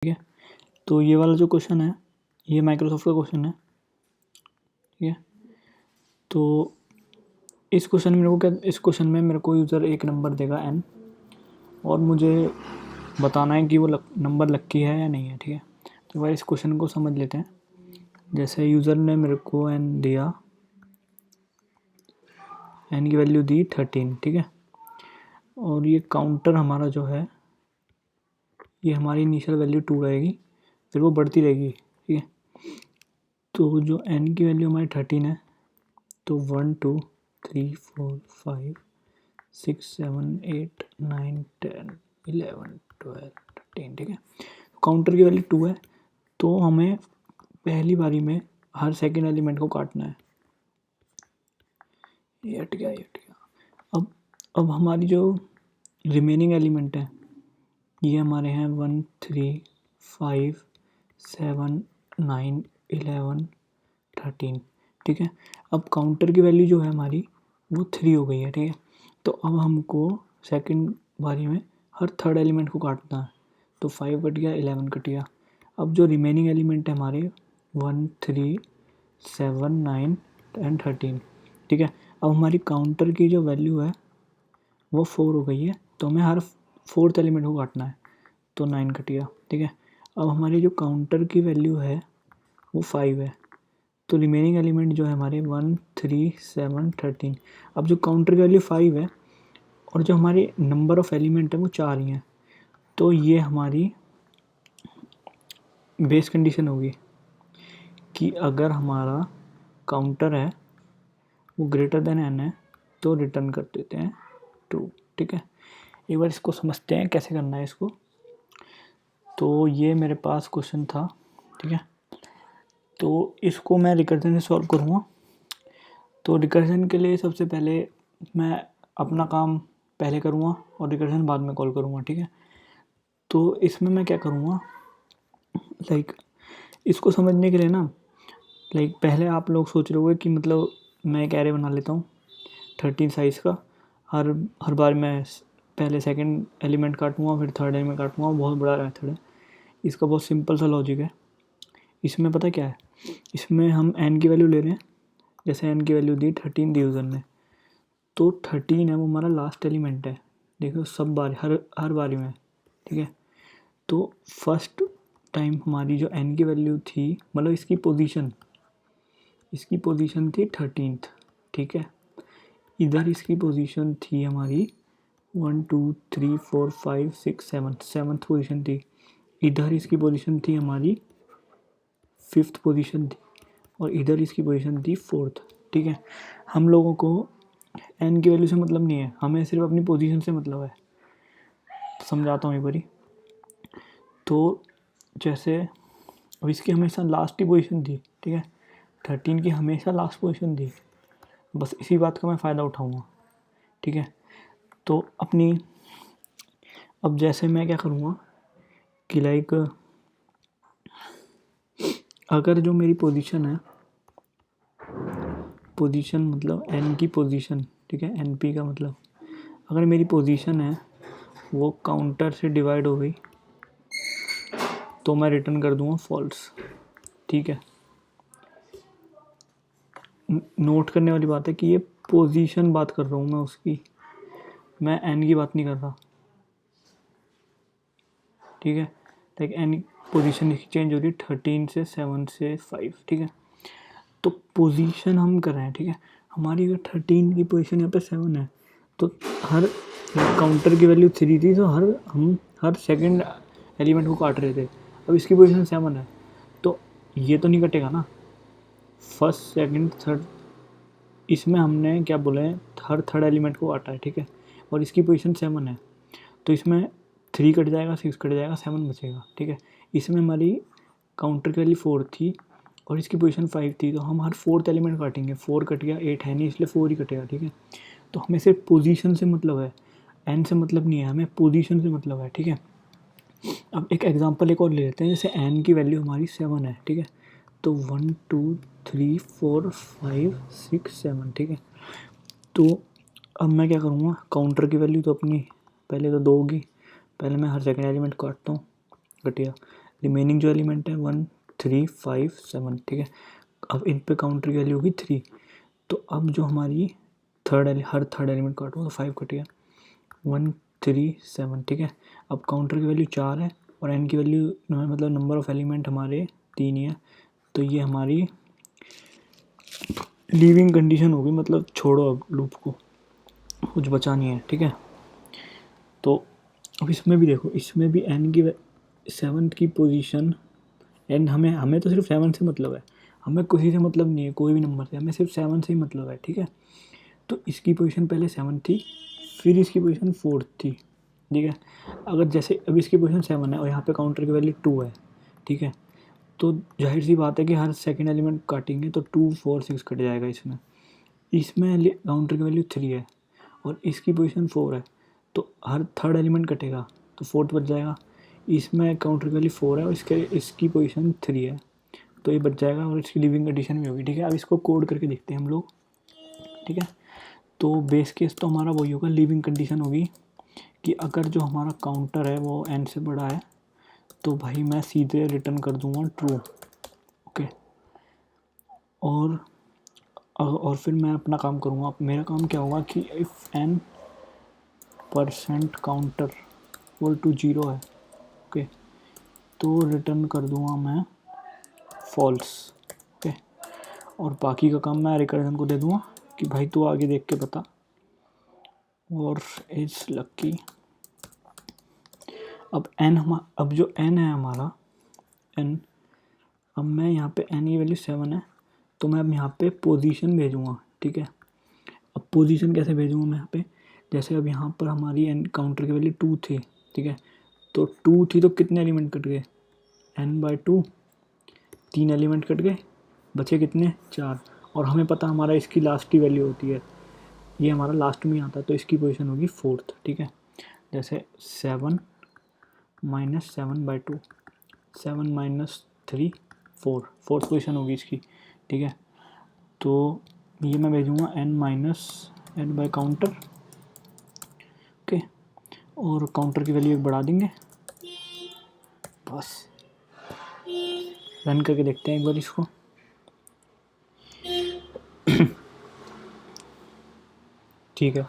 ठीक है। तो ये वाला जो क्वेश्चन है ये माइक्रोसॉफ्ट का क्वेश्चन है, ठीक है। तो इस क्वेश्चन में मेरे को यूज़र एक नंबर देगा n और मुझे बताना है कि वो नंबर लक्की है या नहीं है, ठीक है। तो भाई इस क्वेश्चन को समझ लेते हैं। जैसे यूज़र ने मेरे को n दिया, n की वैल्यू दी 13, ठीक है। और ये काउंटर हमारा जो है ये हमारी इनिशियल वैल्यू 2 रहेगी, फिर वो बढ़ती रहेगी, ठीक है। तो जो n की वैल्यू हमारी 13 है, तो 1 2 3 4 5 6 7 8 9 10 11 12 13, ठीक है। काउंटर की वैल्यू 2 है, तो हमें पहली बारी में हर सेकेंड एलिमेंट को काटना है। ये हट गया, ये हट गया। अब हमारी जो रिमेनिंग एलिमेंट है ये हमारे हैं 1 3 5 7 9 11 13, ठीक है। अब काउंटर की वैल्यू जो है हमारी वो 3 हो गई है, ठीक है। तो अब हमको सेकंड बारी में हर थर्ड एलिमेंट को काटना है, तो 5 कट गया, 11 कट गया। अब जो रिमेनिंग एलिमेंट है हमारे 1 3 7 9 एंड 13, ठीक है। अब हमारी काउंटर की जो वैल्यू है वो 4 हो गई है, तो हमें हर फोर्थ एलिमेंट को काटना है, तो 9 कट गया, ठीक है। अब हमारी जो काउंटर की वैल्यू है वो 5 है, तो रिमेनिंग एलिमेंट जो है हमारे 1 3 7 13। अब जो काउंटर की वैल्यू 5 है और जो हमारी नंबर ऑफ़ एलिमेंट है वो 4 ही हैं, तो ये हमारी बेस कंडीशन होगी कि अगर हमारा काउंटर है वो ग्रेटर देन n है तो रिटर्न कर देते हैं ट्रू, ठीक है। एक बार इसको समझते हैं कैसे करना है इसको। तो ये मेरे पास क्वेश्चन था, ठीक है। तो इसको मैं रिकर्जन से सॉल्व करूँगा। तो रिकर्जन के लिए सबसे पहले मैं अपना काम पहले करूँगा और रिकर्जन बाद में कॉल करूँगा, ठीक है। तो इसमें मैं क्या करूँगा, लाइक इसको समझने के लिए ना, लाइक पहले आप लोग सोच रहे होंगे कि मतलब मैं एक एरे बना लेता हूँ 13 साइज़ का। हर बार मैं पहले सेकंड एलिमेंट काटूँगा, फिर थर्ड एलिमेंट काटूँगा। बहुत बड़ा मेथड है इसका, बहुत सिंपल सा लॉजिक है। इसमें पता क्या है, इसमें हम n की वैल्यू ले रहे हैं। जैसे n की वैल्यू दी 13 दी यूज़र ने, तो 13 है वो हमारा लास्ट एलिमेंट है। देखो सब बार हर बारी में, ठीक है। तो फर्स्ट टाइम हमारी जो n की वैल्यू थी, मतलब इसकी पोजीशन थी 13th, ठीक है। इधर इसकी पोजीशन थी हमारी 1 2 3 4 5 6 7, 7th पोजीशन थी। इधर इसकी पोजीशन थी हमारी 5th पोजीशन थी, और इधर इसकी पोजीशन थी 4th, ठीक है। हम लोगों को n की वैल्यू से मतलब नहीं है, हमें सिर्फ अपनी पोजीशन से मतलब है। समझाता हूँ एक बारी। तो जैसे अब इसकी हमेशा लास्ट ही पोजीशन थी, ठीक है। 13 की हमेशा लास्ट पोजीशन थी, बस इसी बात का मैं फ़ायदा उठाऊँगा, ठीक है। तो अब जैसे मैं क्या करूँगा कि लाइक अगर जो मेरी पोजीशन है, पोजीशन मतलब n की पोजीशन, ठीक है, np का मतलब अगर मेरी पोजीशन है वो काउंटर से डिवाइड हो गई तो मैं रिटर्न कर दूंगा फॉल्स, ठीक है। नोट करने वाली बात है कि ये पोजीशन बात कर रहा हूँ मैं उसकी, मैं n की बात नहीं कर रहा, ठीक है। लाइक n पोजीशन चेंज हो रही 13 से 7 से 5, ठीक है। तो पोजीशन हम कर रहे हैं, ठीक है। हमारी अगर 13 की पोजीशन यहाँ पे 7 है, तो हर काउंटर की वैल्यू 3 थी, तो हम हर सेकंड एलिमेंट को काट रहे थे। अब इसकी पोजीशन 7 है, तो ये तो नहीं कटेगा ना, फर्स्ट सेकंड थर्ड। इसमें हमने क्या बोला है, हर थर्ड एलिमेंट को काटा है, ठीक है। और इसकी पोजीशन 7 है, तो इसमें 3 कट जाएगा, 6 कट जाएगा, 7 बचेगा, ठीक है। इसमें हमारी काउंटर की वैल्यू 4 थी और इसकी पोजीशन 5 थी, तो हम हर फोर्थ एलिमेंट काटेंगे। 4 कट गया, 8 है नहीं, इसलिए 4 ही कटेगा, ठीक है। तो हमें सिर्फ पोजीशन से मतलब है, n से मतलब नहीं है, हमें पोजीशन से मतलब है, ठीक है। अब एक एग्जांपल एक और ले लेते हैं। जैसे n की वैल्यू हमारी 7 है, ठीक है। तो 1 2 3 4 5 6 7, ठीक है। तो अब मैं क्या करूँगा, काउंटर की वैल्यू तो अपनी पहले तो 2 होगी, पहले मैं हर सेकंड एलिमेंट काटता हूँ, घटिया। रिमेनिंग जो एलिमेंट है 1 3 5 7, ठीक है। अब इन पे काउंटर की वैल्यू होगी 3, तो अब जो हमारी हर थर्ड एलिमेंट काटो तो 5 कटेगा, 1 3 7, ठीक है। अब काउंटर की वैल्यू 4 है और एन की वैल्यू मतलब नंबर ऑफ एलिमेंट हमारे 3 ही है, तो ये हमारी लीविंग कंडीशन होगी, मतलब छोड़ो अब लूप को, कुछ बचा नहीं है, ठीक है। तो अब इसमें भी देखो, इसमें भी एन की 7 की पोजीशन, एन हमें तो सिर्फ 7 से मतलब है, हमें किसी से मतलब नहीं है, कोई भी नंबर से, हमें सिर्फ 7 से ही मतलब है, ठीक है। तो इसकी पोजीशन पहले 7 थी, फिर इसकी पोजीशन 4 थी, ठीक है। अगर जैसे अब इसकी पोजीशन 7 है और यहाँ पे काउंटर की वैल्यू 2 है, ठीक है, तो जाहिर सी बात है कि हर सेकंड एलिमेंट काटेंगे तो 2 4 6 कट जाएगा इसमें। इसमें काउंटर की वैल्यू 3 है और इसकी पोजीशन 4 है, तो हर थर्ड एलिमेंट कटेगा तो फोर्थ बच जाएगा। इसमें काउंटर की वैल्यू 4 है और इसकी पोजीशन 3 है, तो ये बच जाएगा और इसकी लिविंग कंडीशन भी होगी, ठीक है। अब इसको कोड करके देखते हैं हम लोग, ठीक है। तो बेस केस तो हमारा वही होगा, लिविंग कंडीशन होगी कि अगर जो हमारा काउंटर है वो n से बड़ा है तो भाई मैं सीधे रिटर्न कर दूंगा ट्रू, ओके। और फिर मैं अपना काम करूँगा। मेरा काम क्या होगा कि if n percent counter equal to 0 है, ओके, तो रिटर्न कर दूंगा मैं फॉल्स, ओके। और बाकी का काम मैं रिकर्जन को दे दूंगा कि भाई तू आगे देख के बता, और इज लकी। अब जो n है हमारा n, अब मैं यहाँ पे n की वैल्यू 7 है, तो मैं अब यहाँ पे पोजीशन भेजूँगा, ठीक है। अब पोजीशन कैसे भेजूँगा मैं यहाँ पे, जैसे अब यहाँ पर हमारी n काउंटर की वैल्यू 2 थी, ठीक है, तो 2 थी तो कितने एलिमेंट कट गए, n/2, 3 एलिमेंट कट गए, बचे कितने 4, और हमें पता हमारा इसकी लास्ट की वैल्यू होती है, ये हमारा लास्ट में आता है, तो इसकी पोजीशन होगी 4th, ठीक है। जैसे 7 - 7/2, 7 - 3 4, 4th पोजीशन होगी इसकी, ठीक है। तो ये मैं भेजूँगा n बाय काउंटर, ओके, और काउंटर की वैल्यू एक बढ़ा देंगे, बस। रन करके देखते हैं एक बार इसको। ठीक है,